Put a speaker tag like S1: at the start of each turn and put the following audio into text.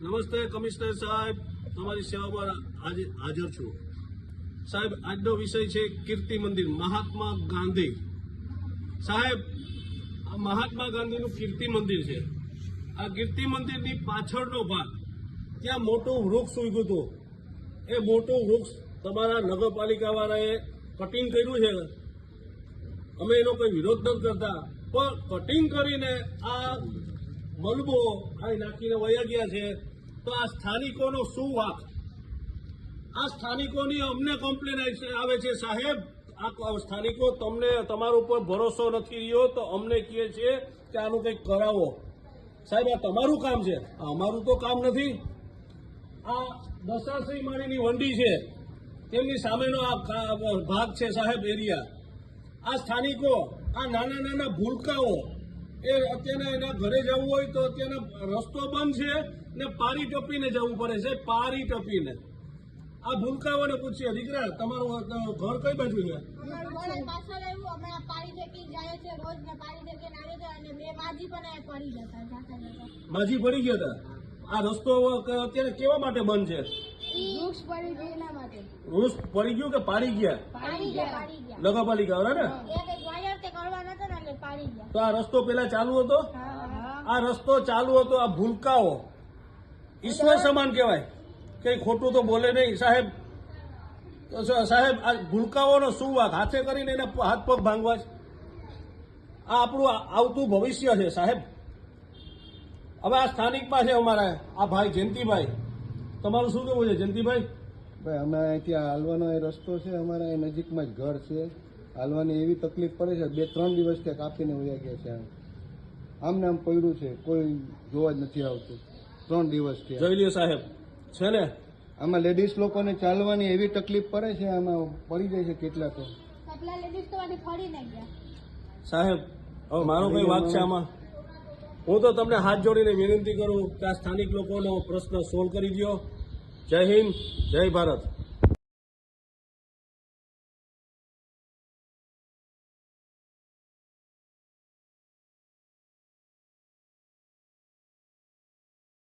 S1: નમસ્તે કમિશનર સાહેબ, તમારી સેવામાં આજે હાજર છું. સાહેબ, આજનો વિષય છે કીર્તિ મંદિર મહાત્મા ગાંધી. સાહેબ, આ મહાત્મા ગાંધીનું કીર્તિ મંદિર છે. આ કીર્તિ મંદિરની પાછળનો ભાગ ત્યાં મોટું વૃક્ષ ઉગ્યું હતું. એ મોટું વૃક્ષ તમારા નગરપાલિકાવાળાએ કટિંગ કર્યું છે. અમે એનો કોઈ વિરોધ નથી કરતા, પણ કટિંગ કરીને આ મલબો અહીં નાખીને વયા ગયા છે. તો આ સ્થાનિકોનો શું વાંક? આ સ્થાનિકોની અમને કમ્પ્લેન આવે છે. સાહેબ, આ સ્થાનિકો તમને તમારા ઉપર ભરોસો નથી રહ્યો તો અમને કહે છે કે આનું કંઈક કરાવો. સાહેબ, આ તમારું કામ છે, અમારું તો કામ નથી. આ દશાશ્રી માળીની વંડી છે, તેમની સામેનો આ ભાગ છે સાહેબ, એરિયા. આ સ્થાનિકો, આ નાના નાના ભૂલકાઓ, એ અત્યારે એના ઘરે જવું હોય તો અત્યારે રસ્તો બંધ છે ને પારી ટપીને જવું પડે છે, પારી ટપીને. આ ભૂલકાઓને પૂછીએ, દીકરા તમારું ઘર કઈ બાજુ છે? માજી પડી ગયા હતા. આ રસ્તો અત્યારે કેવા માટે બંધ છે? વૃક્ષ પડી ગયું કે પાડી ગયા? નગરપાલિકા વાળા ને. તો આ રસ્તો પેલા ચાલુ હતો? આ રસ્તો ચાલુ હતો. આ ભૂલકાઓ ઈશ્વર સમાન કહેવાય, કઈ ખોટું તો બોલે નહીં. સાહેબ, સાહેબ, આ ભૂલકાઓનો શું વાંક? હાથે કરીને એને હાથ પગ ભાંગવા છે. આ આપણું આવતું ભવિષ્ય છે સાહેબ. હવે આ સ્થાનિકમાં છે અમારા આ ભાઈ જયંતિભાઈ, તમારું શું કહેવું છે જયંતિભાઈ?
S2: ભાઈ, અમે અહીંથી હાલવાનો એ રસ્તો છે, અમારા એ નજીકમાં જ ઘર છે. હાલવાની એવી તકલીફ પડે છે, 2-3 દિવસ ત્યાં કાપીને વયા ગયા છે. આમને આમ પડ્યું છે, કોઈ જોવા જ નથી આવતું. 3 દિવસથી
S1: જોઈ લ્યો સાહેબ, છે ને
S2: આમાં લેડીઝ લોકોને ચાલવાની એવી તકલીફ પડે છે, આમાં પડી જાય છે કેટલા તો.
S1: સાહેબ, હવે મારો કઈ વાંક છે આમાં? હું તો તમને હાથ જોડીને વિનંતી કરું કે આ સ્થાનિક લોકોનો પ્રશ્ન સોલ્વ કરી દો. જય હિન્દ, જય ભારત.